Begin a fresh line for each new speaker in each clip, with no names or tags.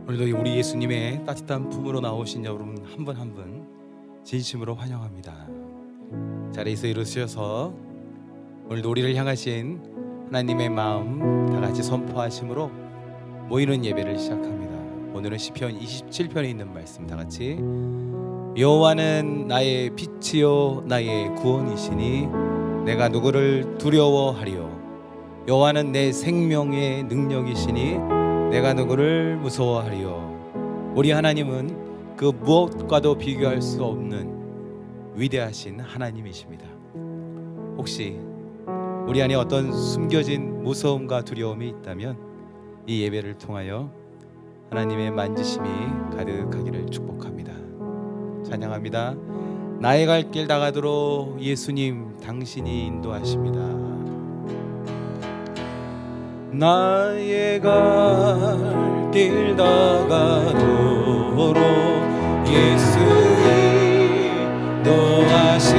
오늘도 우리 예수님의 따뜻한 품으로 나오신 여러분 한 분 한 분 진심으로 환영합니다. 자리에서 일어서셔서 오늘도 우리를 향하신 하나님의 마음 다 같이 선포하심으로 모이는 예배를 시작합니다. 오늘은 시편 27편에 있는 말씀 다 같이. 여호와는 나의 빛이요 나의 구원이시니 내가 누구를 두려워하리요. 여호와는 내 생명의 능력이시니 내가 누구를 무서워하리요. 우리 하나님은 그 무엇과도 비교할 수 없는 위대하신 하나님이십니다. 혹시 우리 안에 어떤 숨겨진 무서움과 두려움이 있다면 이 예배를 통하여 하나님의 만지심이 가득하기를 축복합니다. 찬양합니다. 나의 갈 길 다 가도록 예수님 당신이 인도하십니다. 나의 갈 길 다 가도록 예수 인도하시니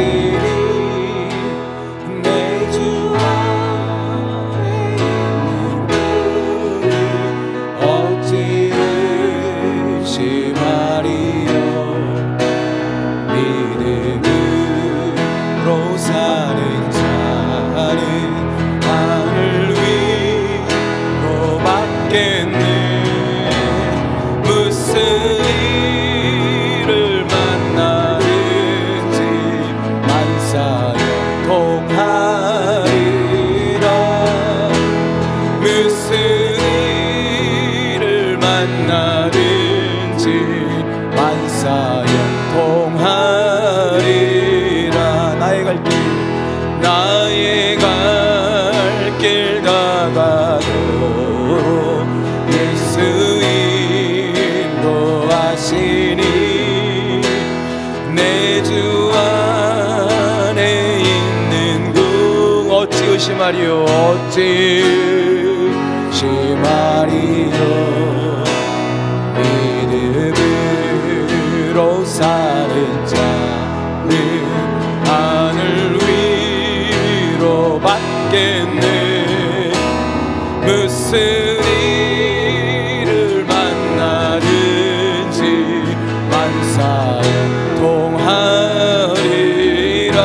내 주 안에 있는 어찌 의심하리요. 믿음으로 사는 자는 하늘 겠네. 무슨 일을 만나든지 만사형통하리라. 무슨 일을 만나든지 만사형통하리라. 나의 갈 길 다 가도 예수 인도하시니 내 주 안에 있는 궁 어찌 의심하리요. 어찌 의심하리요. 믿음으로 사는 자는 하늘 위로 받겠네. 무슨 일을 만나든지 만사형통하리라.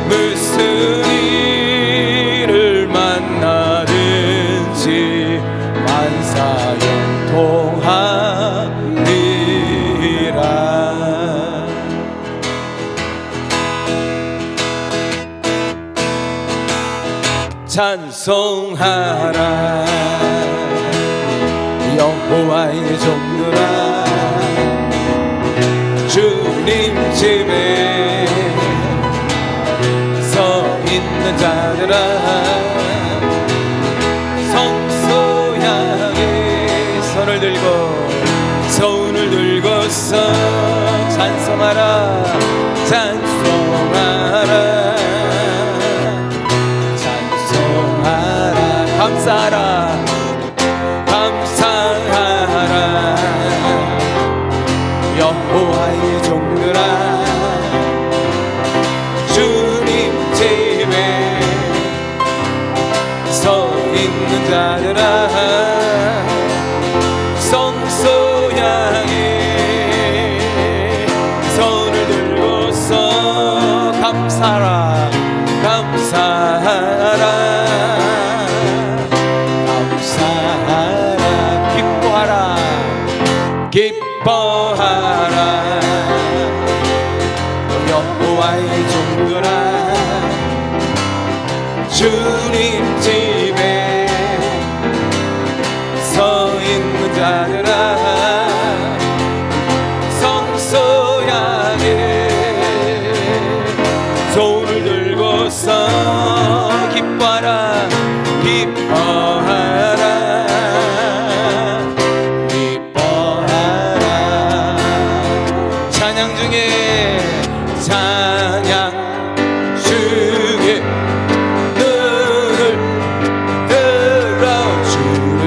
무슨 일을 만나든지 만사형통하리라. 찬송하라 여호와의 종들아. 주님 집에 서 있는 자들아. 성소 향해 손을 들고 손을 들고서 찬송하라. 찬송하라. 감사하라. 감사하라 여호와의 종들아. 주님 집에 서 있는 자들아. 성소 향해 손을 들고서 감사하라. 감사하라. 기뻐하라. 기뻐하라 여호와의 종들아. 주님 집에 서 있는 자들아. 성소 향해 손을 들고서 기뻐하라. 기뻐하라. 찬양 중에 눈을 들어주는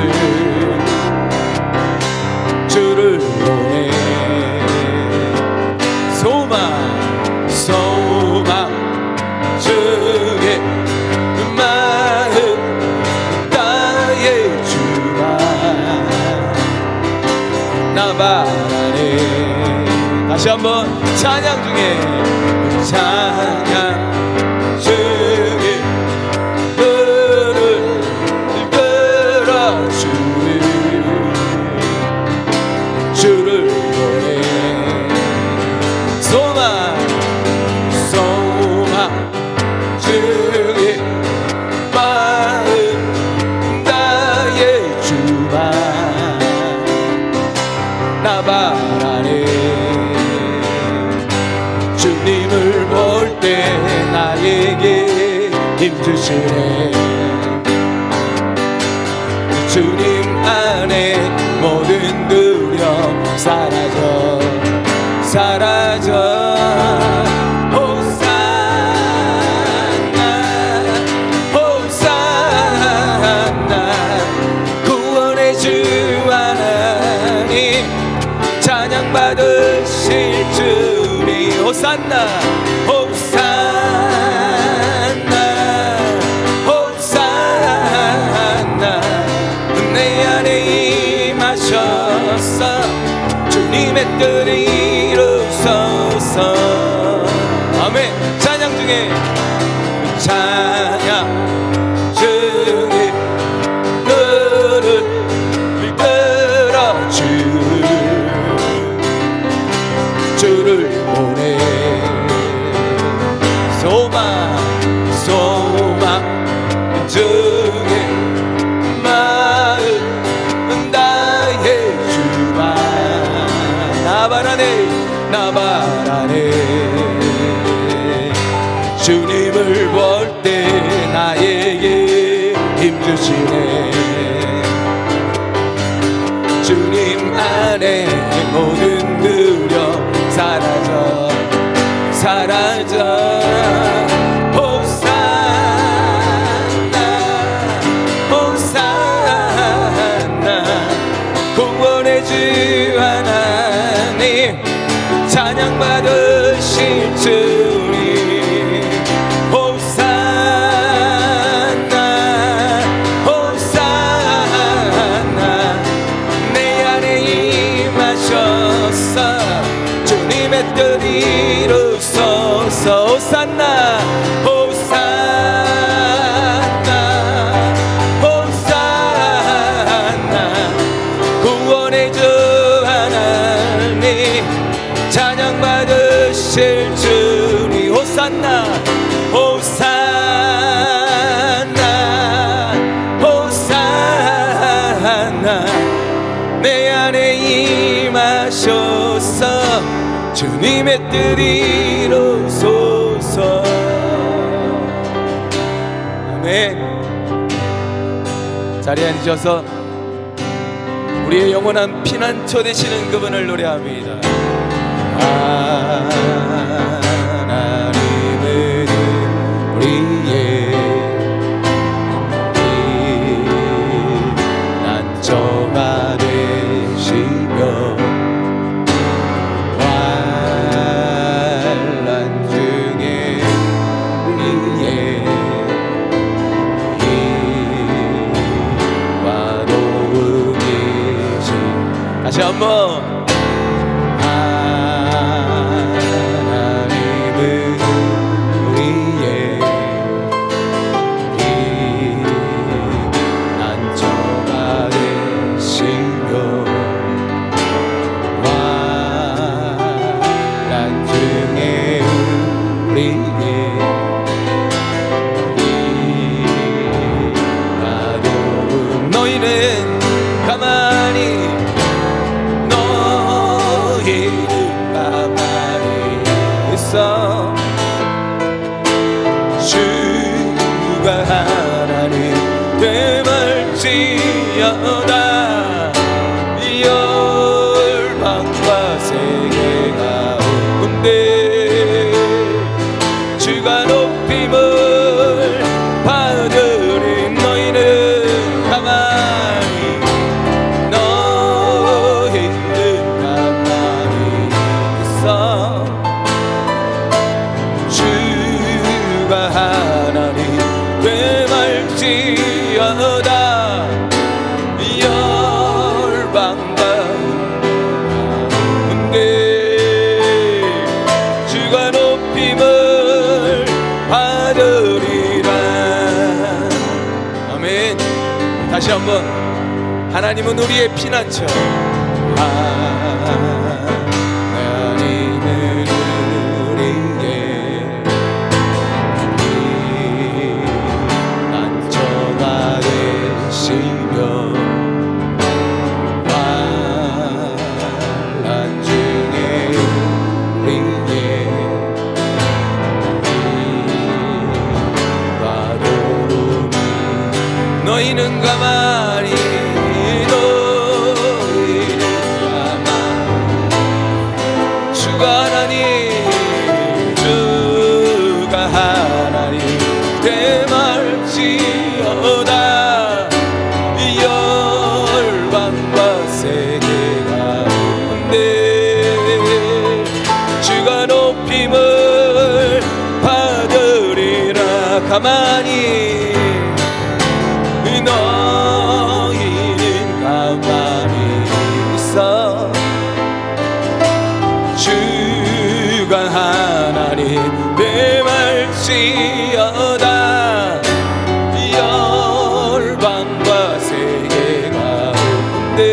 나바라네. 다시 한번 찬양 중에 찬양 중에 너를 이끌어 주를 보내. 소망 중에 마음 나의 주만 나바라네. 주님을 볼 때 나에게 힘주시네. 주님 안에 모든 두려움 사라져 호산나 구원의 주 하나님 찬양 받으실 주니 호산나 내 안에 임하셔서 주님의 뜻을 이루소서. 아멘. 찬양 중에 너를 이끌어 주를 보내. 소망 중에 마음 나의 주만 나바라네. 주님을 볼 때 나에게 힘주시네. 주님 안에 모든 두려움 사라져 호산나 구원의 주 하나님 찬양 받으실 주님 호산나 내 안에 임하셔서 주님의 뜻 이루소서. 호산나 구원의 주 하나님 찬양 받으실 주니 호산나 내 안에 임하셔서 주님의 뜻 이루소서. 아멘. 자리에 앉으셔서 우리의 영원한 피난처 되시는 그분을 노래합니다. 하나님은 우리의 피난처가 되시며 환난 중에 우리의 힘과 도움이시. 다시 한번 너희는 가만히 있어. 주가 하나님 되말지어다. 열방과 세계가 온데 주가 높임을 받으리. 너희는 가만히 너희는 가만히 있어. 주가 하나님 되말지어다. 한번 하나님은 우리의 피난처, 하나님은 우리의 피난처가 되시며 환난 중에 우리의 힘과 도움이 너희는 가만히 하나님 대말지어다. 열방과 세계가 온대 주가 높임을 받으리라. 가만히 너희는 가만히 있어. 주가 하나님 대말지어다. 열방과 세계가 온대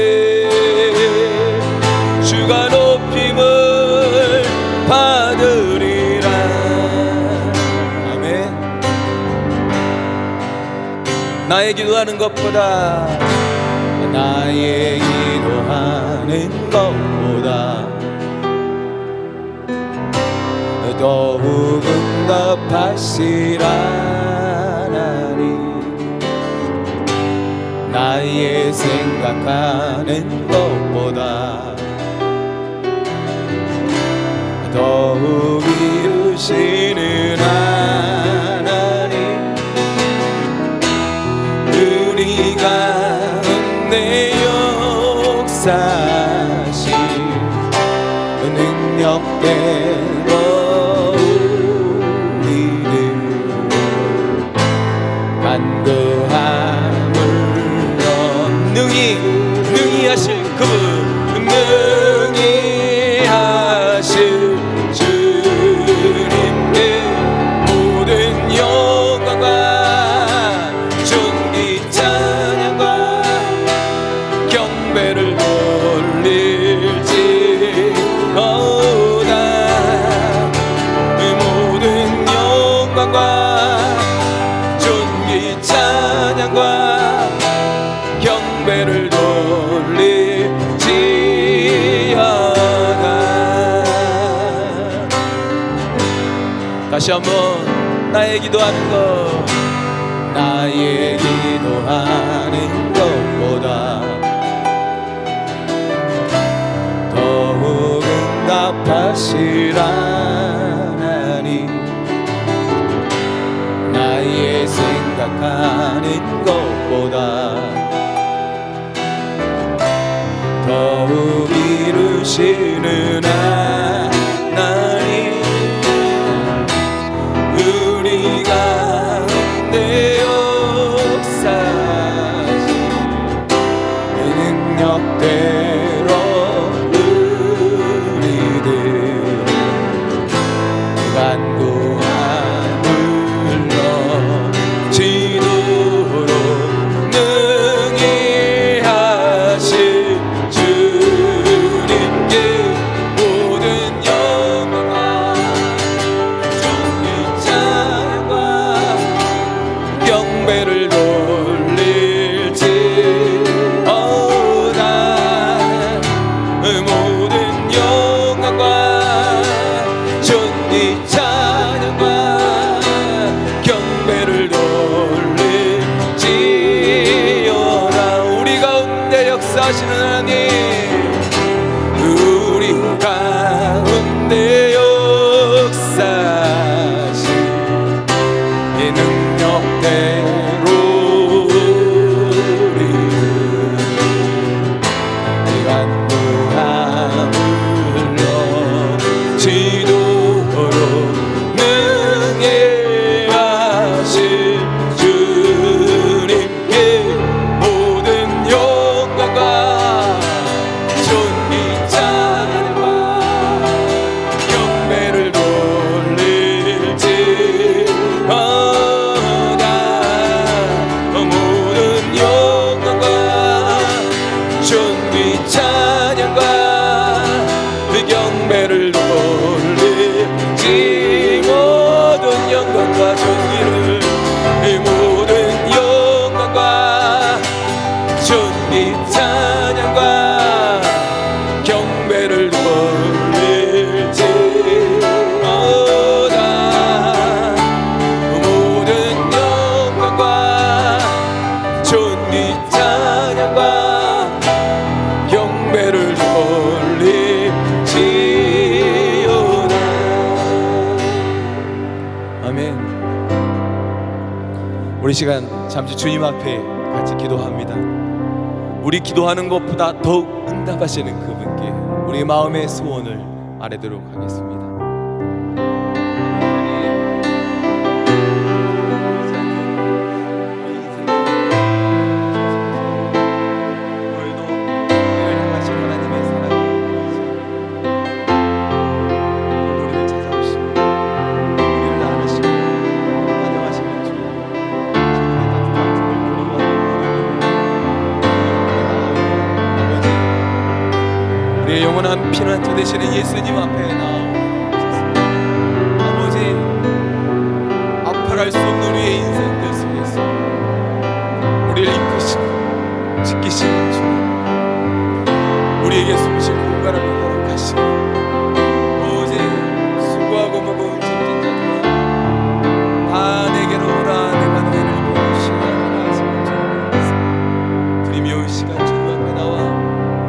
주가 높임을 받으리라. 아멘. 나의 기도하는 것보다 나의 기도하는 것보다 더욱 응답하시라. 하나님 나의 생각하는 것보다 더욱 이루시는 하나님 우리 가운데 역사하신 능력대로 간구함을 능히 하실 그분, 능히 하실 주님께 모든 영광과 존귀 찬양과 경배를 돌릴지어다. 모든 영광과 찬양과 경배를 돌릴지어다. 다시 한번 나의 기도하는 것, 나의 기도하는 것보다 더욱 응답하시라. 하나님 나의 생각하는 것보다 더욱 이루시는 하나님 우리 가운데 역사하신 능력대로 우리들 간구함을 지도록 능히 하실 주님께 모든 영광과 존귀 찬양과 경배를 돌릴지어다. 모든 영광과 존귀 찬양과 경배를 돌릴지어다. 우리 가운데 역사하시는 하나님 우리 가운데 역사하신 이 능력대로 우리 간구함을 지도록 능히 하실 주님께 모든 영광과 존귀 찬양과 네 찬양과 경배를 돌릴지어다. 모든 영광과 좋은 네 찬양과 경배를 돌릴지어다. 아멘. 우리 시간 잠시 주님 앞에 같이 기도합니다. 우리 기도하는 것보다 더욱 응답하시는 그분께 우리 마음의 소원을 아뢰도록 하겠습니다. 오늘도 우리를 향하신 하나님의 사랑을 우리를 찾아오시고 우리를 안으시고 환영하시는 주, 우리의 영원한 피난처 되시는 예수님 앞에 나아오셨습니다. 아버지, 앞을 알 수 없는 우리의 인생들 속에서 우리를 이끄시고 지키시는 주, 우리에게 숨쉴 공간을 허락하시고 오직 수고하고 무거운 짐진 자들아 다 내게로 오라, 내가 너희를 보시리라 하시는 주, 주님이 이 시간 주님 앞에 나와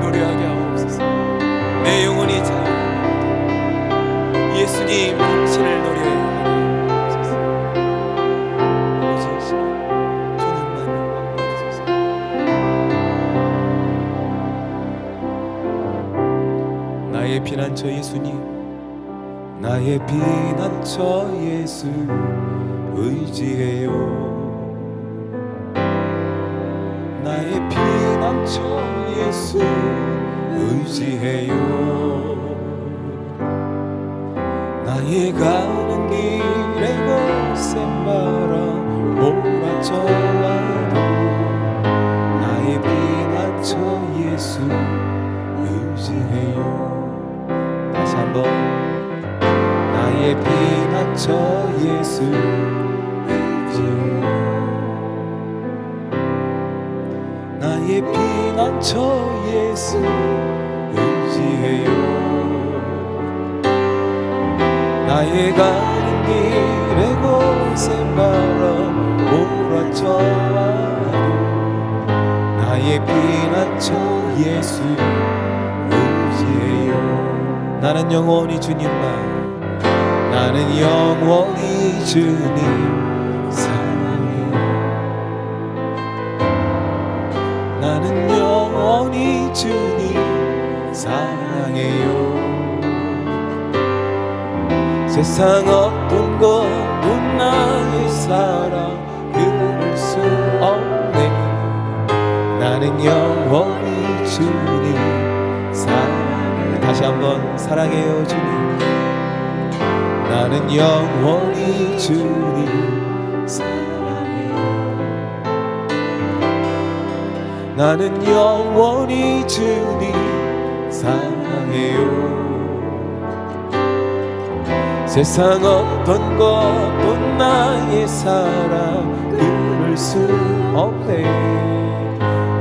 노래하게 하옵소서. 내 영혼이 자유합니다. 예수님 당신을 노래하게 하옵소서. 아버지 이 시간 주님만 영광받으소서. 나의 피난처 예수님, 나의 피난처 예수 의지해요. 나의 피난처 예수 의지해요. 나의 가는 길에 거센 바람 몰아쳐와도 나의 피난처 예수 의지해요. 다시 한번 나의 피난처 예수 의지해요. 나의 피난처 예수 의지해요. 나의 가는 길에 거센 바람 몰아쳐와도 나의 피난처 예수 의지해요. 나는 영원히 주님만, 나는 영원히 주님 사랑해요. 나는 영원히 주님 사랑해요. 세상 어떤 것도 나의 사랑 끊을 수 없네. 나는 영원히 주님 사랑해요. 다시 한번 사랑해요 주님. 나는 영원히 주님 사랑해요. 나는 영원히 주님 사랑해요. 세상 어떤 것도 나의 사랑 끊을 수 없네.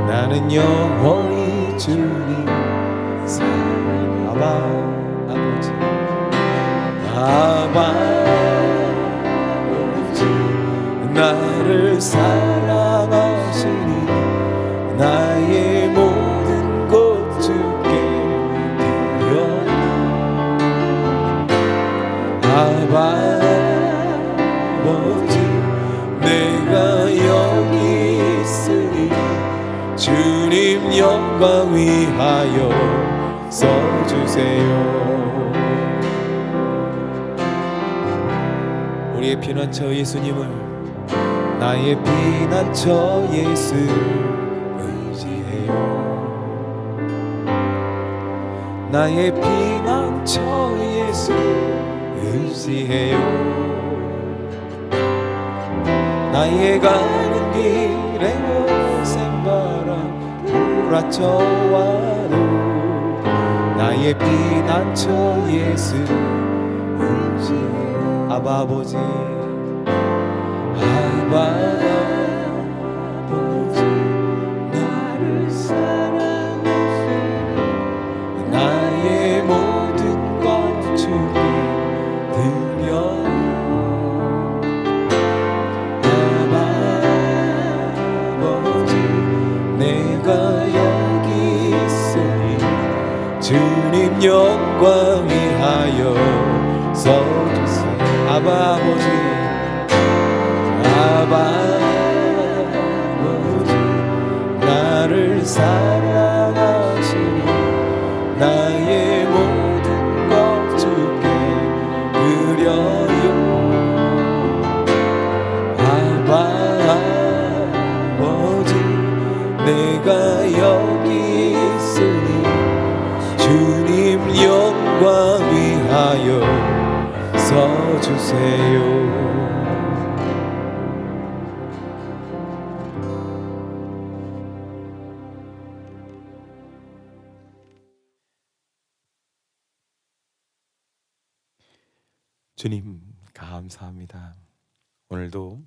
나는 영원히 주님 사랑해요. 아바 아버지, 아바 아버지, 나를 사랑하시니 나의 모든 것 주께 드려요. 아바 아버지, 내가 여기 있으니 주님 영광 위하여 써주세요. 우리의 피난처 예수님을, 나의 피난처 예수 의지해요. 나의 피난처 예수 의지해요. 나의 가는 길에 거센 바람 몰아쳐와도 나의 피난처 예수 의지해요. 아바 아버지, 아바 아버지, 나를 사랑하시니 영광 위하여 서주세요. 아바 아버지, 아바 나를 사랑하시니 나의 모든 것 주께 드려요. 아바 아버지, 내가 여기 있으니 주님 영광 위하여 서주세요. 주님 감사합니다. 오늘도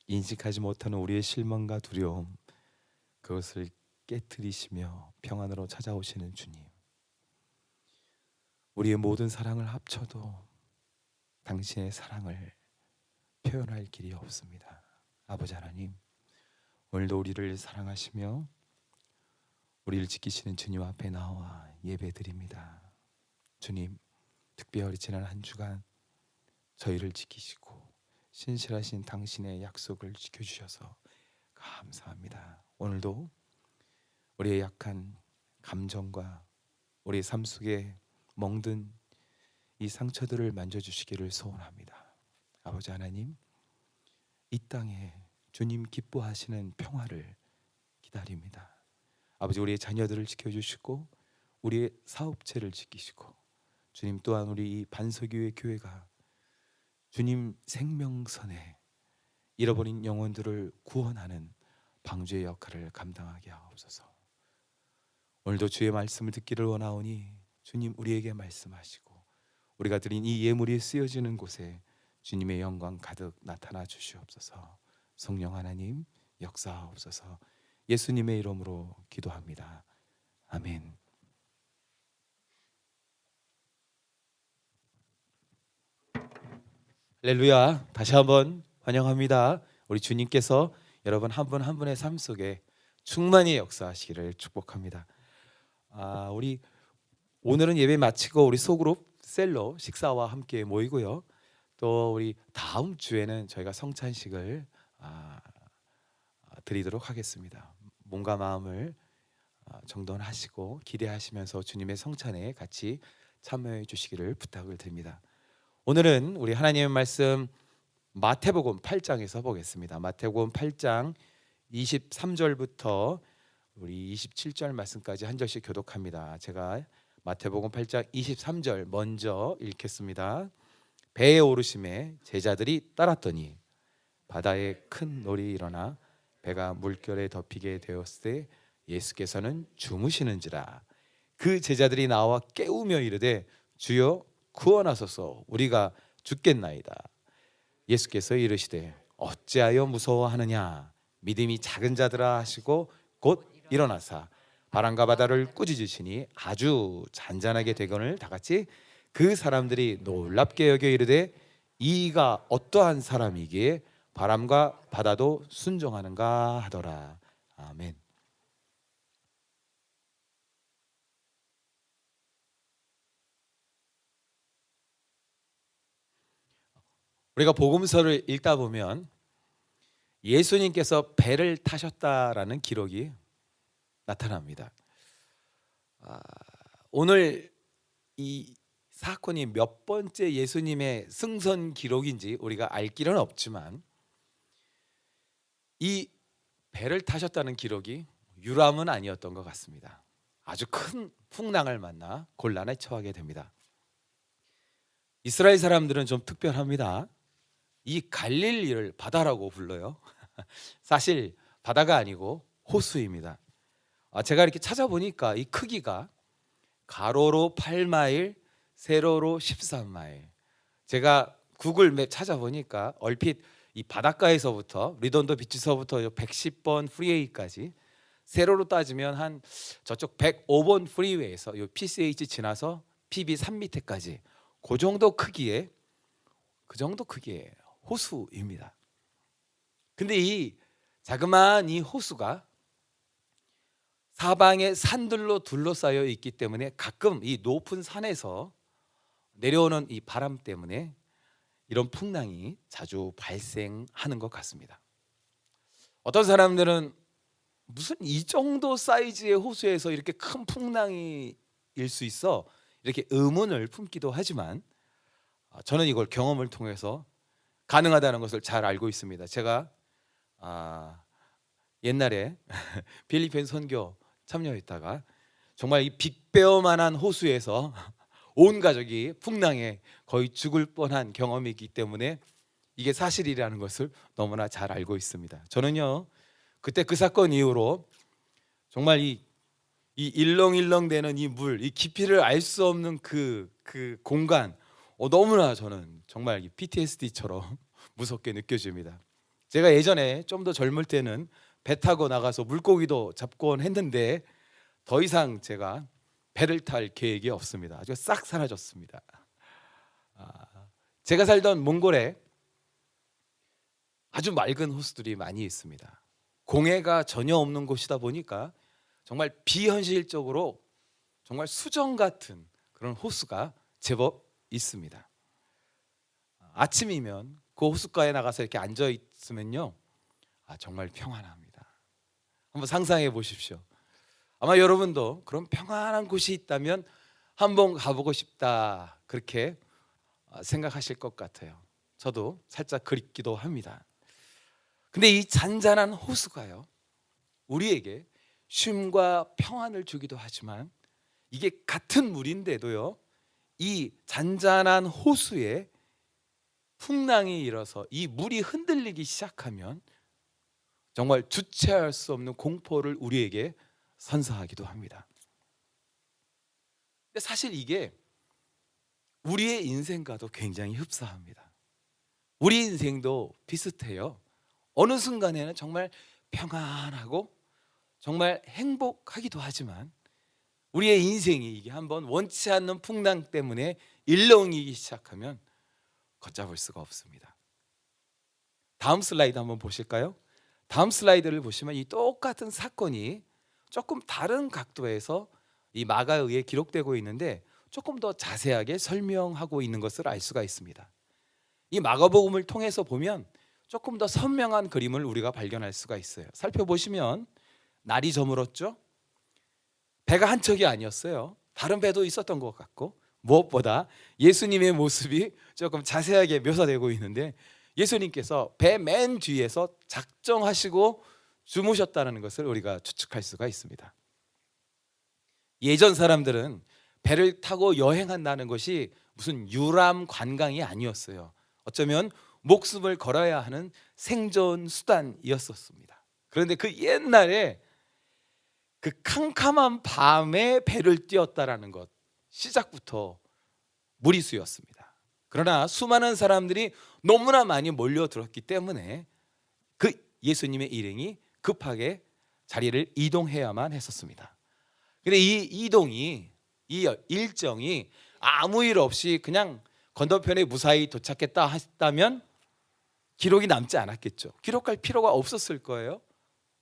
인식하지 못하는 우리의 실망과 두려움, 그것을 깨트리시며 평안으로 찾아오시는 주님, 우리의 모든 사랑을 합쳐도 당신의 사랑을 표현할 길이 없습니다. 아버지 하나님, 오늘도 우리를 사랑하시며 우리를 지키시는 주님 앞에 나와 예배드립니다. 주님, 특별히 지난 한 주간 저희를 지키시고 신실하신 당신의 약속을 지켜주셔서 감사합니다. 오늘도 우리의 약한 감정과 우리의 삶 속에 멍든 이 상처들을 만져주시기를 소원합니다. 아버지 하나님, 이 땅에 주님 기뻐하시는 평화를 기다립니다. 아버지, 우리의 자녀들을 지켜주시고 우리의 사업체를 지키시고 주님 또한 우리 이 반석교회 교회가 주님 생명선에 잃어버린 영혼들을 구원하는 방주의 역할을 감당하게 하옵소서. 오늘도 주의 말씀을 듣기를 원하오니 주님 우리에게 말씀하시고 우리가 드린 이 예물이 쓰여지는 곳에 주님의 영광 가득 나타나 주시옵소서. 성령 하나님 역사하옵소서. 예수님의 이름으로 기도합니다. 아멘. 할렐루야. 다시 한번 환영합니다. 우리 주님께서 여러분 한 분 한 분의 삶 속에 충만히 역사하시기를 축복합니다. 우리 오늘은 예배 마치고 우리 소그룹 셀로 식사와 함께 모이고요. 또 우리 다음 주에는 저희가 성찬식을 드리도록 하겠습니다. 몸과 마음을 정돈하시고 기대하시면서 주님의 성찬에 같이 참여해 주시기를 부탁을 드립니다. 오늘은 우리 하나님의 말씀 마태복음 8장에서 보겠습니다. 마태복음 8장 23절부터 우리 27절 말씀까지 한 절씩 교독합니다. 제가 마태복음 8장 23절 먼저 읽겠습니다. 배에 오르심에 제자들이 따랐더니 바다에 큰 놀이 일어나 배가 물결에 덮이게 되었을 때 예수께서는 주무시는지라. 그 제자들이 나와 깨우며 이르되 주여 구원하소서, 우리가 죽겠나이다. 예수께서 이르시되 어찌하여 무서워하느냐, 믿음이 작은 자들아 하시고 곧 일어나사 바람과 바다를 꾸짖으시니 아주 잔잔하게 되거늘 다 같이 그 사람들이 놀랍게 여겨 이르되 이가 어떠한 사람이기에 바람과 바다도 순종하는가 하더라. 아멘. 우리가 복음서를 읽다 보면 예수님께서 배를 타셨다라는 기록이 나타납니다. 오늘 이 사건이 몇 번째 예수님의 승선 기록인지 우리가 알 길은 없지만 이 배를 타셨다는 기록이 유람은 아니었던 것 같습니다. 아주 큰 풍랑을 만나 곤란에 처하게 됩니다. 이스라엘 사람들은 좀 특별합니다. 이 갈릴리를 바다라고 불러요. 사실 바다가 아니고 호수입니다. 제가 이렇게 찾아보니까 이 크기가 가로로 8마일, 세로로 13마일. 제가 구글 맵 찾아보니까 얼핏 이 바닷가에서부터 리돈도 비치서부터 110번 프리웨이까지 세로로 따지면 한 저쪽 105번 프리웨이에서 요 PCH 지나서 PB 3 밑에까지 그 정도 크기의 호수입니다. 근데 이 자그마한 이 호수가 사방에 산들로 둘러싸여 있기 때문에 가끔 이 높은 산에서 내려오는 이 바람 때문에 이런 풍랑이 자주 발생하는 것 같습니다. 어떤 사람들은 무슨 이 정도 사이즈의 호수에서 이렇게 큰 풍랑이 일 수 있어, 이렇게 의문을 품기도 하지만 저는 이걸 경험을 통해서 가능하다는 것을 잘 알고 있습니다. 제가 옛날에 필리핀 선교 참여했다가 정말 이 빅베어만한 호수에서 온 가족이 풍랑에 거의 죽을 뻔한 경험이기 때문에 이게 사실이라는 것을 너무나 잘 알고 있습니다. 저는요, 그때 그 사건 이후로 정말 이 일렁일렁대는 이 물, 이 깊이를 알 수 없는 그 공간, 너무나 저는 정말 PTSD처럼 무섭게 느껴집니다. 제가 예전에 좀 더 젊을 때는 배 타고 나가서 물고기도 잡곤 했는데 더 이상 제가 배를 탈 계획이 없습니다. 아주 싹 사라졌습니다. 제가 살던 몽골에 아주 맑은 호수들이 많이 있습니다. 공해가 전혀 없는 곳이다 보니까 정말 비현실적으로 정말 수정 같은 그런 호수가 제법 있습니다. 아침이면 그 호숫가에 나가서 이렇게 앉아 있으면요, 정말 평안합니다. 한번 상상해 보십시오. 아마 여러분도 그런 평안한 곳이 있다면 한번 가보고 싶다, 그렇게 생각하실 것 같아요. 저도 살짝 그립기도 합니다. 근데 이 잔잔한 호수가요, 우리에게 쉼과 평안을 주기도 하지만 이게 같은 물인데도요, 이 잔잔한 호수에 풍랑이 일어서 이 물이 흔들리기 시작하면 정말 주체할 수 없는 공포를 우리에게 선사하기도 합니다. 근데 사실 이게 우리의 인생과도 굉장히 흡사합니다. 우리 인생도 비슷해요. 어느 순간에는 정말 평안하고 정말 행복하기도 하지만 우리의 인생이 이게 한번 원치 않는 풍랑 때문에 일렁이기 시작하면 걷잡을 수가 없습니다. 다음 슬라이드 한번 보실까요? 다음 슬라이드를 보시면 이 똑같은 사건이 조금 다른 각도에서 이 마가에 의해 기록되고 있는데 조금 더 자세하게 설명하고 있는 것을 알 수가 있습니다. 이 마가복음을 통해서 보면 조금 더 선명한 그림을 우리가 발견할 수가 있어요. 살펴보시면 날이 저물었죠. 배가 한 척이 아니었어요. 다른 배도 있었던 것 같고, 무엇보다 예수님의 모습이 조금 자세하게 묘사되고 있는데 예수님께서 배 맨 뒤에서 작정하시고 주무셨다는 것을 우리가 추측할 수가 있습니다. 예전 사람들은 배를 타고 여행한다는 것이 무슨 유람 관광이 아니었어요. 어쩌면 목숨을 걸어야 하는 생존 수단이었습니다. 그런데 그 옛날에 그 캄캄한 밤에 배를 띄웠다라는 것, 시작부터 무리수였습니다. 그러나 수많은 사람들이 너무나 많이 몰려들었기 때문에 그 예수님의 일행이 급하게 자리를 이동해야만 했었습니다. 근데 이 이동이, 이 일정이 아무 일 없이 그냥 건너편에 무사히 도착했다 했다면 기록이 남지 않았겠죠. 기록할 필요가 없었을 거예요.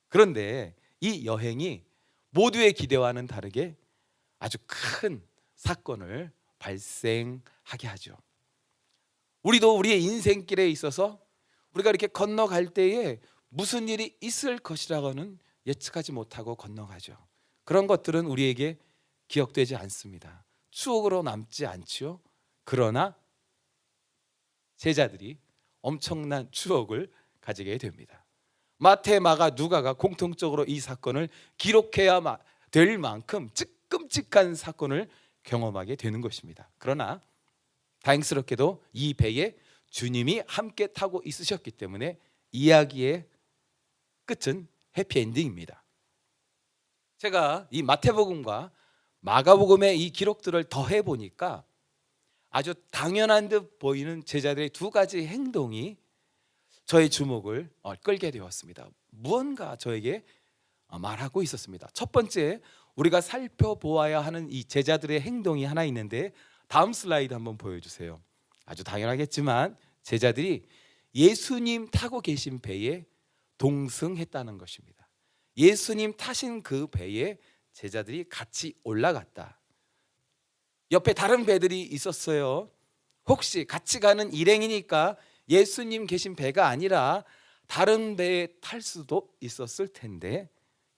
그런데 이 여행이 모두의 기대와는 다르게 아주 큰 사건을 발생하게 하죠. 우리도 우리의 인생길에 있어서 우리가 이렇게 건너갈 때에 무슨 일이 있을 것이라고는 예측하지 못하고 건너가죠. 그런 것들은 우리에게 기억되지 않습니다. 추억으로 남지 않지요. 그러나 제자들이 엄청난 추억을 가지게 됩니다. 마태, 마가, 누가가 공통적으로 이 사건을 기록해야 될 만큼 끔찍한 사건을 경험하게 되는 것입니다. 그러나 다행스럽게도 이 배에 주님이 함께 타고 있으셨기 때문에 이야기의 끝은 해피엔딩입니다. 제가 이 마태복음과 마가복음의 이 기록들을 더해 보니까 아주 당연한 듯 보이는 제자들의 두 가지 행동이 저의 주목을 끌게 되었습니다. 무언가 저에게 말하고 있었습니다. 첫 번째, 우리가 살펴보아야 하는 이 제자들의 행동이 하나 있는데 다음 슬라이드 한번 보여주세요. 아주 당연하겠지만 제자들이 예수님 타고 계신 배에 동승했다는 것입니다. 예수님 타신 그 배에 제자들이 같이 올라갔다. 옆에 다른 배들이 있었어요. 혹시 같이 가는 일행이니까 예수님 계신 배가 아니라 다른 배에 탈 수도 있었을 텐데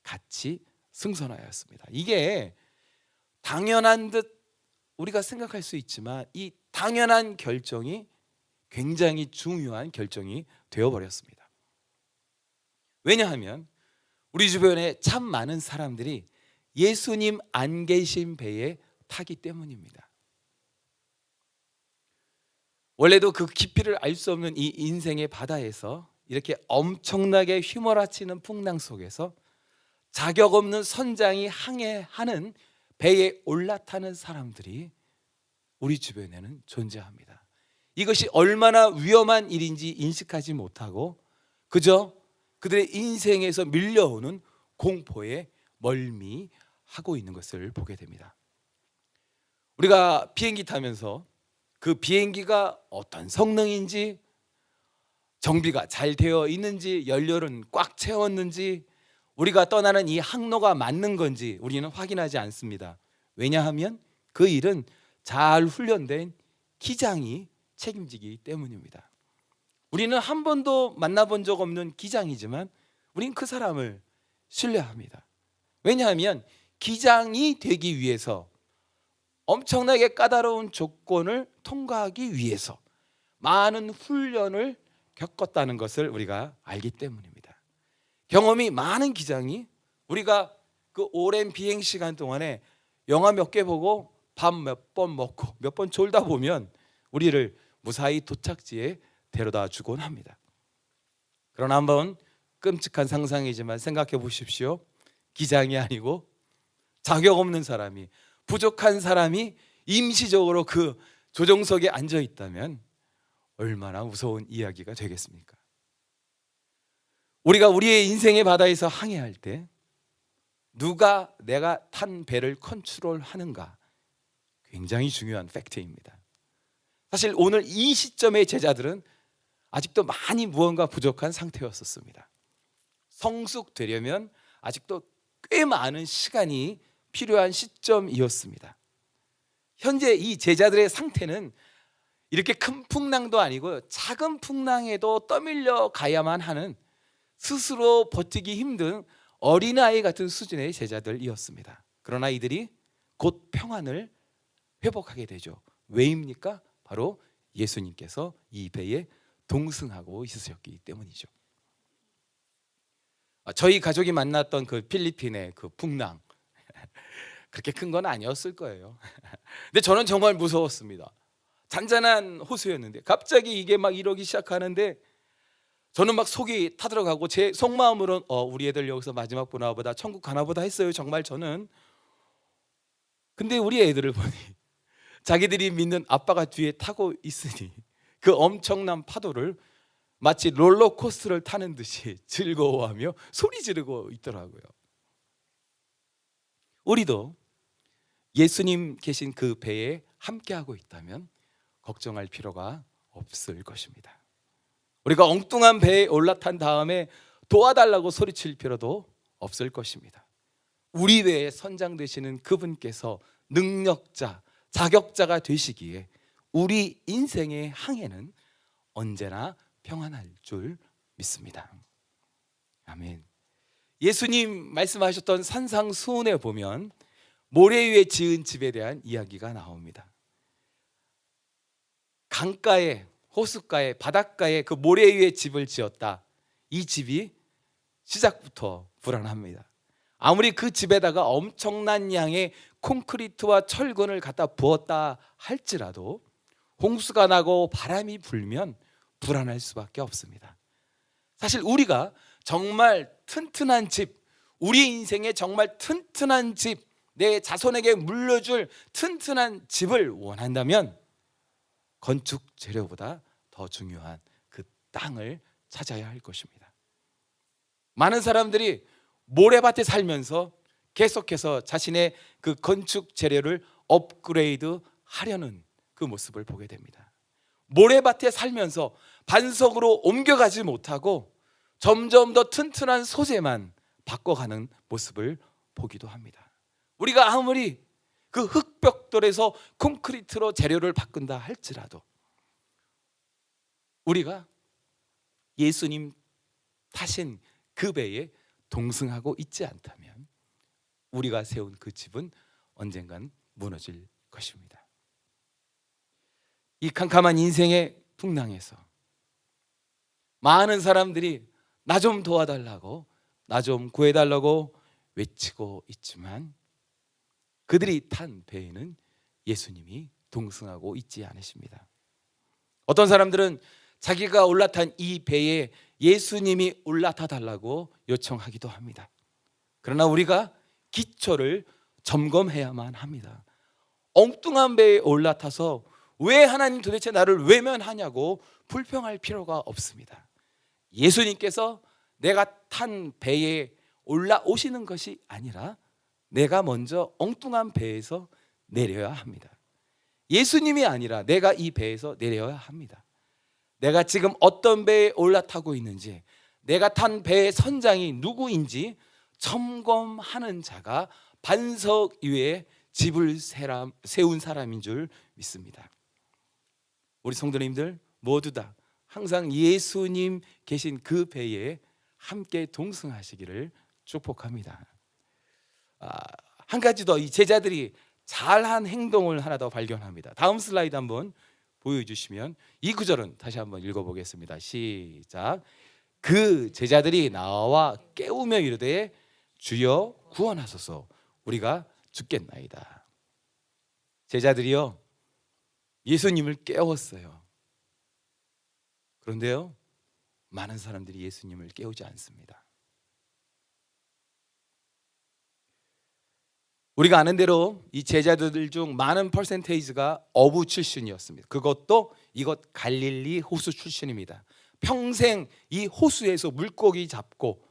같이 승선하였습니다. 이게 당연한 듯 우리가 생각할 수 있지만 이 당연한 결정이 굉장히 중요한 결정이 되어버렸습니다. 왜냐하면 우리 주변에 참 많은 사람들이 예수님 안 계신 배에 타기 때문입니다. 원래도 그 깊이를 알 수 없는 이 인생의 바다에서 이렇게 엄청나게 휘몰아치는 풍랑 속에서 자격 없는 선장이 항해하는 배에 올라타는 사람들이 우리 주변에는 존재합니다. 이것이 얼마나 위험한 일인지 인식하지 못하고 그저 그들의 인생에서 밀려오는 공포에 멀미하고 있는 것을 보게 됩니다. 우리가 비행기 타면서 그 비행기가 어떤 성능인지, 정비가 잘 되어 있는지, 연료는 꽉 채웠는지, 우리가 떠나는 이 항로가 맞는 건지 우리는 확인하지 않습니다. 왜냐하면 그 일은 잘 훈련된 기장이 책임지기 때문입니다. 우리는 한 번도 만나본 적 없는 기장이지만 우리는 그 사람을 신뢰합니다. 왜냐하면 기장이 되기 위해서 엄청나게 까다로운 조건을 통과하기 위해서 많은 훈련을 겪었다는 것을 우리가 알기 때문입니다. 경험이 많은 기장이 우리가 그 오랜 비행 시간 동안에 영화 몇 개 보고 밥 몇 번 먹고 몇 번 졸다 보면 우리를 무사히 도착지에 데려다 주곤 합니다. 그러나 한번 끔찍한 상상이지만 생각해 보십시오. 기장이 아니고 자격 없는 사람이, 부족한 사람이 임시적으로 그 조종석에 앉아 있다면 얼마나 무서운 이야기가 되겠습니까? 우리가 우리의 인생의 바다에서 항해할 때 누가 내가 탄 배를 컨트롤하는가 굉장히 중요한 팩트입니다. 사실 오늘 이 시점의 제자들은 아직도 많이 무언가 부족한 상태였었습니다. 성숙되려면 아직도 꽤 많은 시간이 필요한 시점이었습니다. 현재 이 제자들의 상태는 이렇게 큰 풍랑도 아니고 작은 풍랑에도 떠밀려 가야만 하는 스스로 버티기 힘든 어린아이 같은 수준의 제자들이었습니다. 그러나 이들이 곧 평안을 회복하게 되죠. 왜입니까? 바로 예수님께서 이 배에 동승하고 있으셨기 때문이죠. 저희 가족이 만났던 그 필리핀의 그 풍랑 그렇게 큰 건 아니었을 거예요. 근데 저는 정말 무서웠습니다. 잔잔한 호수였는데 갑자기 이게 막 이러기 시작하는데 저는 막 속이 타들어가고 제 속마음으로는 우리 애들 여기서 마지막 보나 보다, 천국 가나 보다 했어요. 정말 저는. 근데 우리 애들을 보니 자기들이 믿는 아빠가 뒤에 타고 있으니 그 엄청난 파도를 마치 롤러코스터를 타는 듯이 즐거워하며 소리 지르고 있더라고요. 우리도 예수님 계신 그 배에 함께하고 있다면 걱정할 필요가 없을 것입니다. 우리가 엉뚱한 배에 올라탄 다음에 도와달라고 소리칠 필요도 없을 것입니다. 우리 배에 선장되시는 그분께서 능력자, 자격자가 되시기에 우리 인생의 항해는 언제나 평안할 줄 믿습니다. 아멘. 예수님 말씀하셨던 산상수훈에 보면 모래 위에 지은 집에 대한 이야기가 나옵니다. 강가에, 호숫가에, 바닷가에 그 모래 위에 집을 지었다. 이 집이 시작부터 불안합니다. 아무리 그 집에다가 엄청난 양의 콘크리트와 철근을 갖다 부었다 할지라도 홍수가 나고 바람이 불면 불안할 수밖에 없습니다. 사실 우리가 정말 튼튼한 집, 우리 인생에 정말 튼튼한 집, 내 자손에게 물려줄 튼튼한 집을 원한다면 건축 재료보다 더 중요한 그 땅을 찾아야 할 것입니다. 많은 사람들이 모래밭에 살면서 계속해서 자신의 그 건축 재료를 업그레이드 하려는 그 모습을 보게 됩니다. 모래밭에 살면서 반석으로 옮겨가지 못하고 점점 더 튼튼한 소재만 바꿔가는 모습을 보기도 합니다. 우리가 아무리 그 흙벽돌에서 콘크리트로 재료를 바꾼다 할지라도 우리가 예수님 타신 그 배에 동승하고 있지 않다면 우리가 세운 그 집은 언젠간 무너질 것입니다. 이 캄캄한 인생의 풍랑에서 많은 사람들이 나 좀 도와달라고, 나 좀 구해달라고 외치고 있지만 그들이 탄 배에는 예수님이 동승하고 있지 않으십니다. 어떤 사람들은 자기가 올라탄 이 배에 예수님이 올라타 달라고 요청하기도 합니다. 그러나 우리가 기초를 점검해야만 합니다. 엉뚱한 배에 올라타서 왜 하나님 도대체 나를 외면하냐고 불평할 필요가 없습니다. 예수님께서 내가 탄 배에 올라오시는 것이 아니라 내가 먼저 엉뚱한 배에서 내려야 합니다. 예수님이 아니라 내가 이 배에서 내려야 합니다. 내가 지금 어떤 배에 올라타고 있는지, 내가 탄 배의 선장이 누구인지 점검하는 자가 반석 위에 집을 세운 사람인 줄 믿습니다. 우리 성도님들 모두 다 항상 예수님 계신 그 배에 함께 동승하시기를 축복합니다. 한 가지 더, 이 제자들이 잘한 행동을 하나 더 발견합니다. 다음 슬라이드 한번 보여주시면 이 구절은 다시 한번 읽어보겠습니다. 시작. 그 제자들이 나와 깨우며 이르되 주여 구원하소서 우리가 죽겠나이다. 제자들이요 예수님을 깨웠어요. 그런데요 많은 사람들이 예수님을 깨우지 않습니다. 우리가 아는 대로 이 제자들 중 많은 퍼센테이지가 어부 출신이었습니다. 그것도 이곳 갈릴리 호수 출신입니다. 평생 이 호수에서 물고기 잡고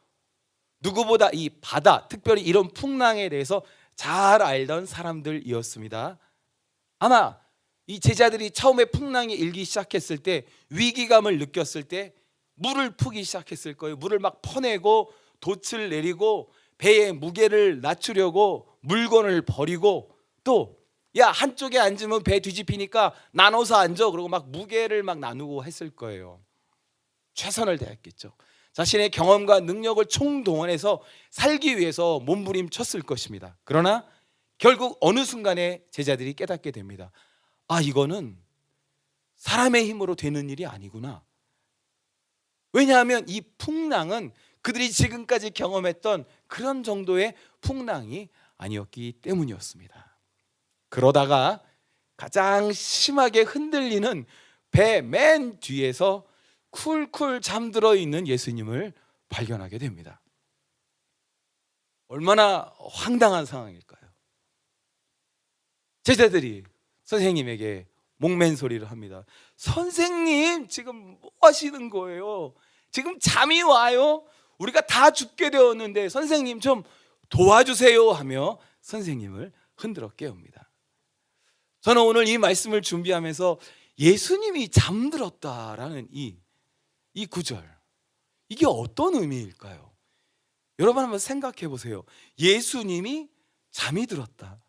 누구보다 이 바다, 특별히 이런 풍랑에 대해서 잘 알던 사람들이었습니다. 아마 이 제자들이 처음에 풍랑이 일기 시작했을 때, 위기감을 느꼈을 때 물을 푸기 시작했을 거예요. 물을 막 퍼내고 돛을 내리고 배의 무게를 낮추려고 물건을 버리고, 또 야 한쪽에 앉으면 배 뒤집히니까 나눠서 앉아, 그러고 막 무게를 막 나누고 했을 거예요. 최선을 다했겠죠. 자신의 경험과 능력을 총동원해서 살기 위해서 몸부림쳤을 것입니다. 그러나 결국 어느 순간에 제자들이 깨닫게 됩니다. 이거는 사람의 힘으로 되는 일이 아니구나. 왜냐하면 이 풍랑은 그들이 지금까지 경험했던 그런 정도의 풍랑이 아니었기 때문이었습니다. 그러다가 가장 심하게 흔들리는 배 맨 뒤에서 쿨쿨 잠들어 있는 예수님을 발견하게 됩니다. 얼마나 황당한 상황일까요? 제자들이 선생님에게 목맨소리를 합니다. 선생님 지금 뭐 하시는 거예요? 지금 잠이 와요? 우리가 다 죽게 되었는데 선생님 좀 도와주세요 하며 선생님을 흔들어 깨웁니다. 저는 오늘 이 말씀을 준비하면서 예수님이 잠들었다라는 이 구절, 이게 어떤 의미일까요? 여러분 한번 생각해 보세요. 예수님이 잠이 들었다.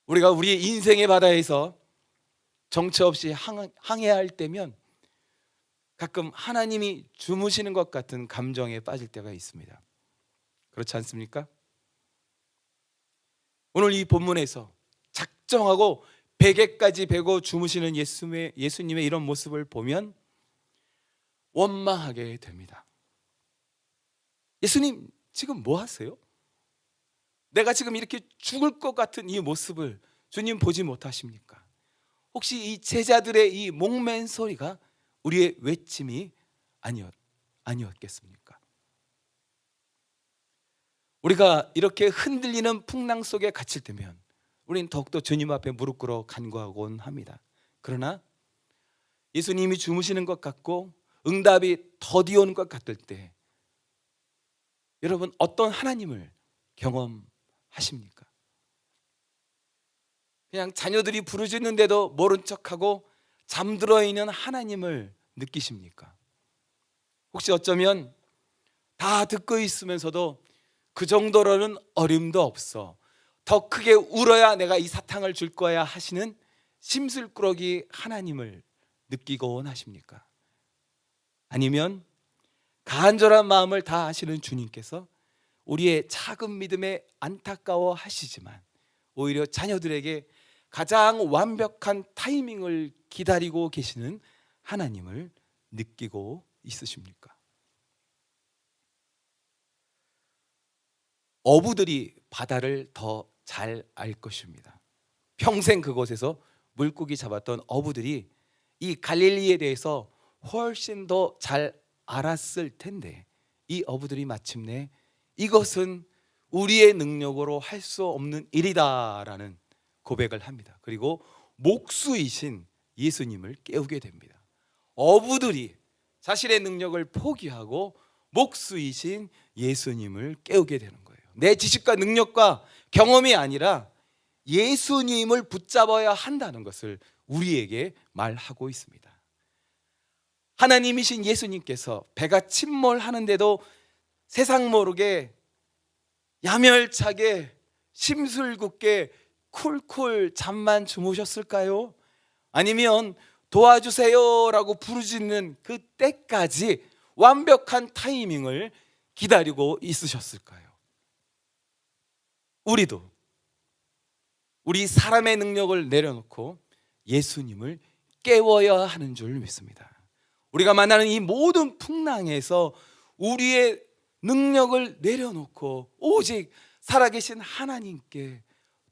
우리가 우리의 인생의 바다에서 정처 없이 항해할 때면 가끔 하나님이 주무시는 것 같은 감정에 빠질 때가 있습니다. 그렇지 않습니까? 오늘 이 본문에서 작정하고 베개까지 베고 주무시는 예수님의 이런 모습을 보면 원망하게 됩니다. 예수님 지금 뭐 하세요? 내가 지금 이렇게 죽을 것 같은 이 모습을 주님 보지 못하십니까? 혹시 이 제자들의 이 목맨 소리가 우리의 외침이 아니었겠습니까? 우리가 이렇게 흔들리는 풍랑 속에 갇힐 때면 우리는 더욱더 주님 앞에 무릎 꿇어 간구하곤 합니다. 그러나 예수님이 주무시는 것 같고 응답이 더디 오는 것 같을 때 여러분 어떤 하나님을 경험하십니까? 그냥 자녀들이 부르짖는데도 모른 척하고 잠들어 있는 하나님을 느끼십니까? 혹시 어쩌면 다 듣고 있으면서도 그 정도로는 어림도 없어, 더 크게 울어야 내가 이 사탕을 줄 거야 하시는 심술꾸러기 하나님을 느끼고 원하십니까? 아니면 간절한 마음을 다 아시는 주님께서 우리의 작은 믿음에 안타까워 하시지만 오히려 자녀들에게 가장 완벽한 타이밍을 기다리고 계시는 하나님을 느끼고 있으십니까? 어부들이 바다를 더 잘 알 것입니다. 평생 그곳에서 물고기 잡았던 어부들이 이 갈릴리에 대해서 훨씬 더 잘 알았을 텐데, 이 어부들이 마침내 이것은 우리의 능력으로 할 수 없는 일이다라는 고백을 합니다. 그리고 목수이신 예수님을 깨우게 됩니다. 어부들이 자신의 능력을 포기하고 목수이신 예수님을 깨우게 되는 거예요. 내 지식과 능력과 경험이 아니라 예수님을 붙잡아야 한다는 것을 우리에게 말하고 있습니다. 하나님이신 예수님께서 배가 침몰하는데도 세상 모르게 야멸차게 심술궂게 쿨쿨 잠만 주무셨을까요? 아니면 도와주세요라고 부르짖는 그 때까지 완벽한 타이밍을 기다리고 있으셨을까요? 우리도 우리 사람의 능력을 내려놓고 예수님을 깨워야 하는 줄 믿습니다. 우리가 만나는 이 모든 풍랑에서 우리의 능력을 내려놓고 오직 살아계신 하나님께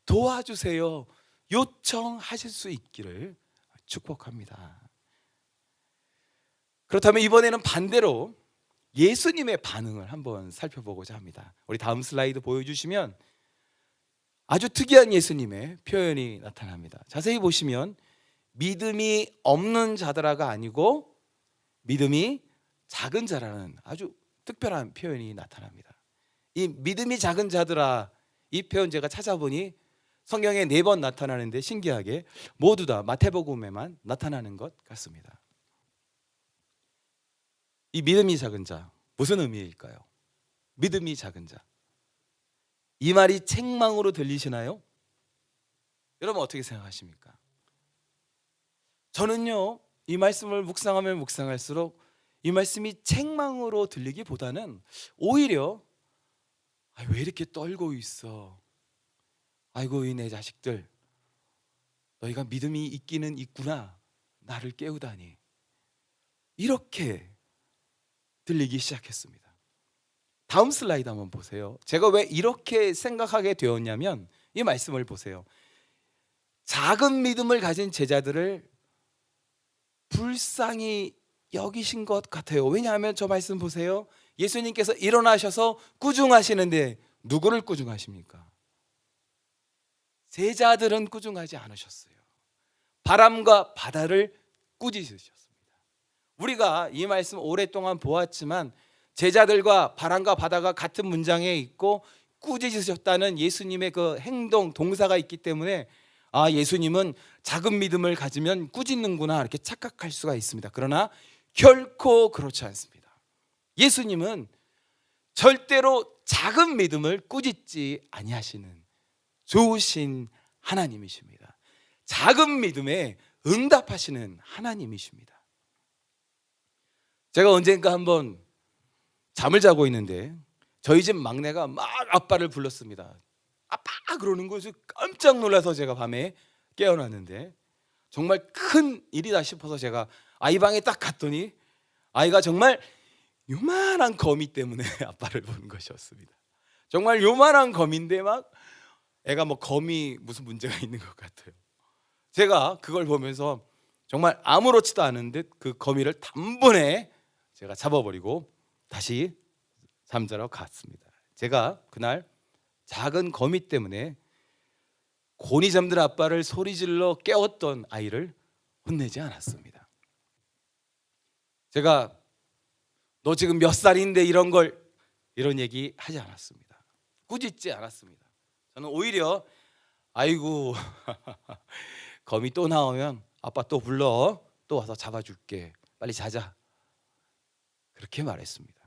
도와주세요 요청하실 수 있기를 축복합니다. 그렇다면 이번에는 반대로 예수님의 반응을 한번 살펴보고자 합니다. 우리 다음 슬라이드 보여주시면 아주 특이한 예수님의 표현이 나타납니다. 자세히 보시면 믿음이 없는 자들아가 아니고 믿음이 작은 자라는 아주 특별한 표현이 나타납니다. 이 믿음이 작은 자들아, 이 표현 제가 찾아보니 성경에 4번 나타나는데 신기하게 모두 다 마태복음에만 나타나는 것 같습니다. 이 믿음이 작은 자, 무슨 의미일까요? 믿음이 작은 자, 이 말이 책망으로 들리시나요? 여러분 어떻게 생각하십니까? 저는요, 이 말씀을 묵상하면 묵상할수록 이 말씀이 책망으로 들리기보다는 오히려 왜 이렇게 떨고 있어? 아이고 이 내 자식들, 너희가 믿음이 있기는 있구나, 나를 깨우다니, 이렇게 들리기 시작했습니다. 다음 슬라이드 한번 보세요. 제가 왜 이렇게 생각하게 되었냐면 이 말씀을 보세요. 작은 믿음을 가진 제자들을 불쌍히 여기신 것 같아요. 왜냐하면 저 말씀 보세요. 예수님께서 일어나셔서 꾸중하시는데 누구를 꾸중하십니까? 제자들은 꾸중하지 않으셨어요. 바람과 바다를 꾸짖으셨습니다. 우리가 이 말씀 오랫동안 보았지만 제자들과 바람과 바다가 같은 문장에 있고 꾸짖으셨다는 예수님의 그 행동, 동사가 있기 때문에 예수님은 작은 믿음을 가지면 꾸짖는구나 이렇게 착각할 수가 있습니다. 그러나 결코 그렇지 않습니다. 예수님은 절대로 작은 믿음을 꾸짖지 아니하시는 좋으신 하나님이십니다. 작은 믿음에 응답하시는 하나님이십니다. 제가 언젠가 한번 잠을 자고 있는데 저희 집 막내가 막 아빠를 불렀습니다. 아빠 그러는 거에서 깜짝 놀라서 제가 밤에 깨어났는데 정말 큰 일이다 싶어서 제가 아이 방에 딱 갔더니 아이가 정말 요만한 거미 때문에 아빠를 보는 것이었습니다. 정말 요만한 거미인데 막 애가 뭐 거미 무슨 문제가 있는 것 같아요. 제가 그걸 보면서 정말 아무렇지도 않은 듯 그 거미를 단번에 제가 잡아버리고 다시 잠자러 갔습니다. 제가 그날 작은 거미 때문에 곤히 잠든 아빠를 소리질러 깨웠던 아이를 혼내지 않았습니다. 제가 너 지금 몇 살인데 이런 얘기 하지 않았습니다. 꾸짖지 않았습니다. 저는 오히려 아이고 거미 또 나오면 아빠 또 불러, 또 와서 잡아줄게, 빨리 자자, 그렇게 말했습니다.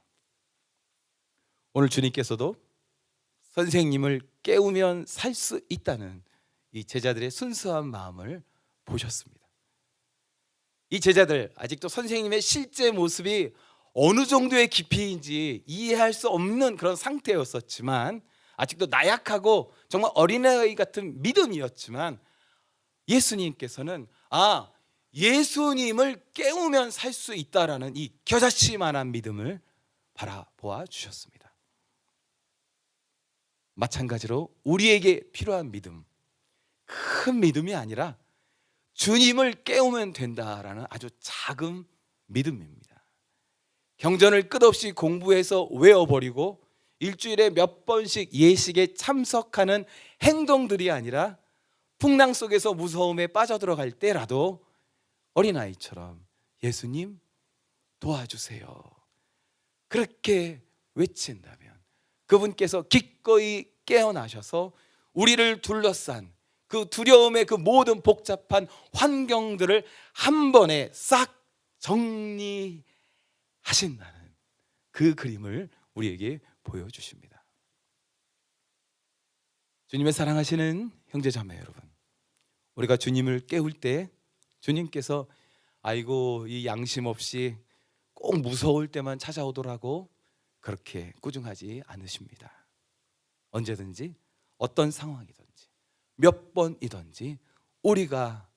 오늘 주님께서도 선생님을 깨우면 살 수 있다는 이 제자들의 순수한 마음을 보셨습니다. 이 제자들 아직도 선생님의 실제 모습이 어느 정도의 깊이인지 이해할 수 없는 그런 상태였었지만, 아직도 나약하고 정말 어린아이 같은 믿음이었지만, 예수님께서는 예수님을 깨우면 살 수 있다라는 이 겨자씨만한 믿음을 바라보아 주셨습니다. 마찬가지로 우리에게 필요한 믿음, 큰 믿음이 아니라 주님을 깨우면 된다라는 아주 작은 믿음입니다. 경전을 끝없이 공부해서 외워버리고 일주일에 몇 번씩 예식에 참석하는 행동들이 아니라, 풍랑 속에서 무서움에 빠져들어갈 때라도 어린아이처럼 예수님 도와주세요, 그렇게 외친다면 그분께서 기꺼이 깨어나셔서 우리를 둘러싼 그 두려움의 그 모든 복잡한 환경들을 한 번에 싹 정리하신다는 그 그림을 우리에게 보여주십니다. 주님의 사랑하시는 형제자매 여러분, 우리가 주님을 깨울 때 주님께서 아이고 이 양심 없이 꼭 무서울 때만 찾아오더라고 그렇게 꾸중하지 않으십니다. 언제든지 어떤 상황이든지 몇 번이든지 우리가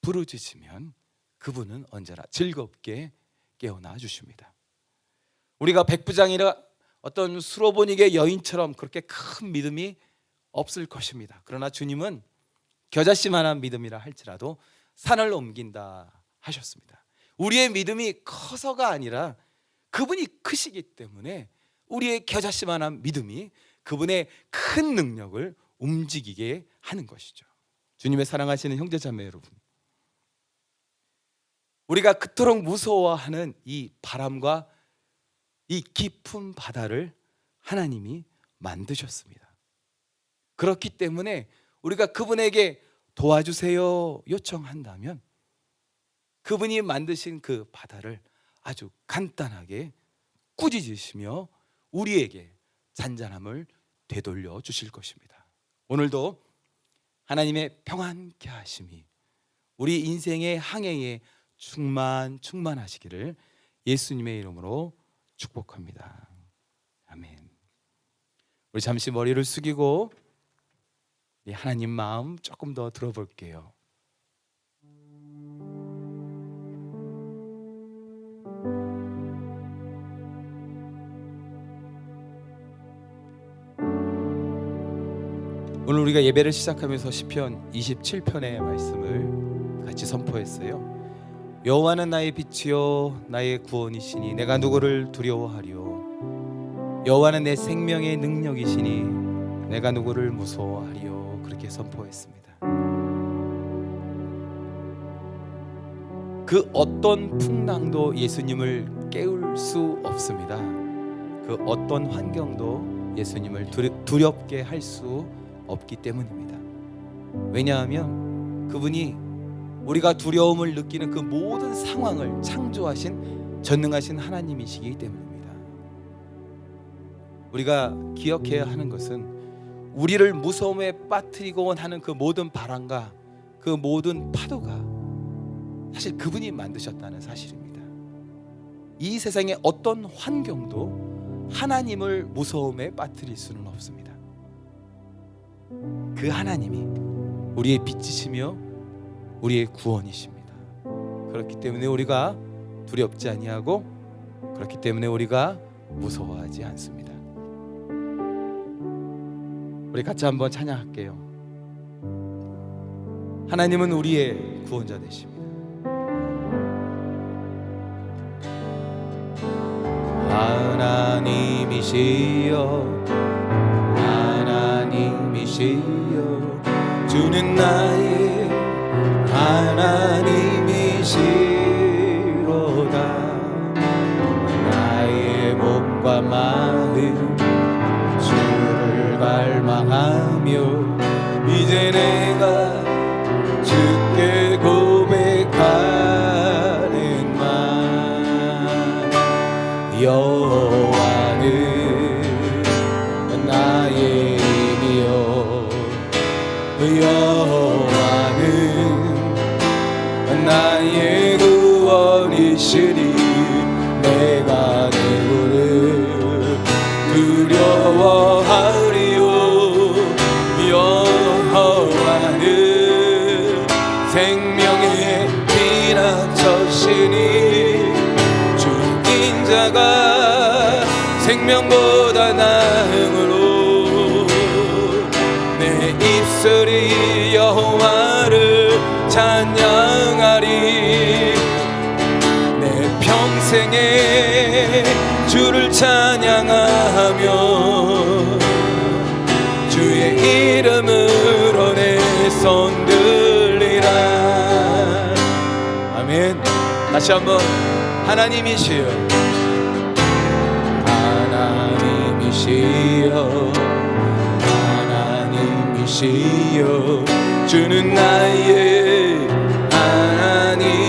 부르짖으면 그분은 언제나 즐겁게 깨어나 주십니다. 우리가 백부장이라 어떤 수로보닉의 여인처럼 그렇게 큰 믿음이 없을 것입니다. 그러나 주님은 겨자씨만한 믿음이라 할지라도 산을 옮긴다 하셨습니다. 우리의 믿음이 커서가 아니라 그분이 크시기 때문에 우리의 겨자씨만한 믿음이 그분의 큰 능력을 움직이게 하는 것이죠. 주님의 사랑하시는 형제자매 여러분, 우리가 그토록 무서워하는 이 바람과 이 깊은 바다를 하나님이 만드셨습니다. 그렇기 때문에 우리가 그분에게 도와주세요 요청한다면 그분이 만드신 그 바다를 아주 간단하게 꾸짖으시며 우리에게 잔잔함을 되돌려 주실 것입니다. 오늘도 하나님의 평안케 하심이 우리 인생의 항해에 충만하시기를 예수님의 이름으로 축복합니다. 아멘. 우리 잠시 머리를 숙이고 하나님 마음 조금 더 들어볼게요. 오늘 우리가 예배를 시작하면서 시편 27편의 말씀을 같이 선포했어요. 여호와는 나의 빛이요 나의 구원이시니 내가 누구를 두려워하리요. 여호와는 내 생명의 능력이시니 내가 누구를 무서워하리요. 그렇게 선포했습니다. 그 어떤 풍랑도 예수님을 깨울 수 없습니다. 그 어떤 환경도 예수님을 두렵게 할 수 없기 때문입니다. 왜냐하면 그분이 우리가 두려움을 느끼는 그 모든 상황을 창조하신 전능하신 하나님이시기 때문입니다. 우리가 기억해야 하는 것은 우리를 무서움에 빠뜨리곤 하는 그 모든 바람과 그 모든 파도가 사실 그분이 만드셨다는 사실입니다. 이 세상의 어떤 환경도 하나님을 무서움에 빠뜨릴 수는 없습니다. 그 하나님이 우리의 빛이시며 우리의 구원이십니다. 그렇기 때문에 우리가 두렵지 아니하고 그렇기 때문에 우리가 무서워하지 않습니다. 우리 같이 한번 찬양할게요. 하나님은 우리의 구원자 되십니다. 하나님이시여 하나님이시여 주는 나의 하나님이시로다. 나의 몸과 마음 주를 갈망하며 이제 내가 주께 고백하는 말 생명보다 나음으로 내 입술이 여호와를 찬양하리. 내 평생에 주를 찬양하며 주의 이름으로 내 손 들리라. 아멘. 다시 한번 하나님이시여, 하나님이시여, 하나님이시여, 주는 나의 하나님이시로다.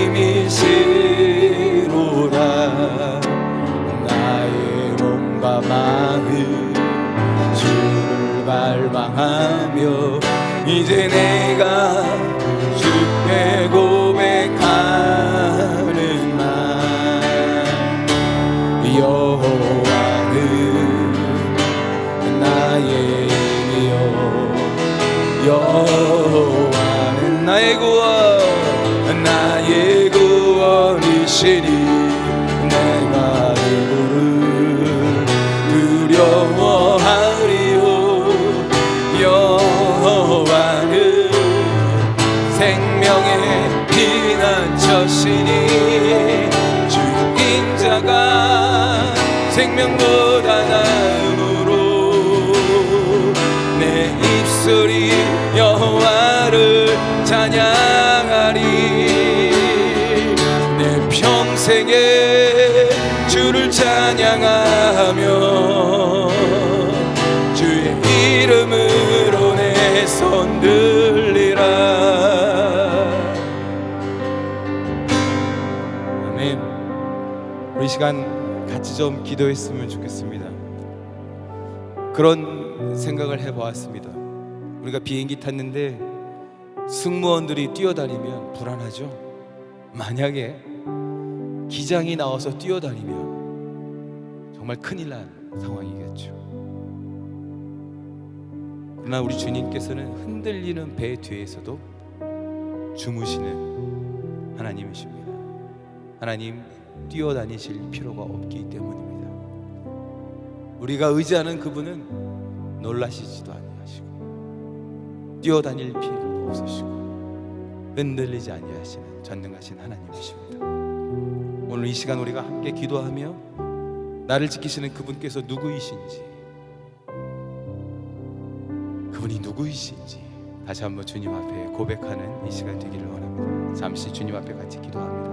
나의 몸과 마음 주를 갈망하며 이제 내가 주께 고백하는 말, 여호와는 나의 힘이요, 여호와는 나의 구원, 나의 구원이시니 내가 누구를 두려워하리요. 여호와는 생명의 피난처시니 주인 자가 생명보다 나음으로 내 입술이 여호와를 찬양하리. 내 평생에 주를 찬양하며 주의 이름으로 내 손 들리라. 아멘. 우리 시간 같이 좀 기도했으면 좋겠습니다. 그런 생각을 해보았습니다. 우리가 비행기 탔는데 승무원들이 뛰어다니면 불안하죠. 만약에 기장이 나와서 뛰어다니면 정말 큰일 난 상황이겠죠. 그러나 우리 주님께서는 흔들리는 배 뒤에서도 주무시는 하나님이십니다. 하나님 뛰어다니실 필요가 없기 때문입니다. 우리가 의지하는 그분은 놀라시지도 아니하시고 뛰어다닐 필요도 없으시고 흔들리지 아니하시는 전능하신 하나님이십니다. 오늘 이 시간 우리가 함께 기도하며 나를 지키시는 그분께서 누구이신지, 그분이 누구이신지 다시 한번 주님 앞에 고백하는 이 시간 되기를 원합니다. 잠시 주님 앞에 같이 기도합니다.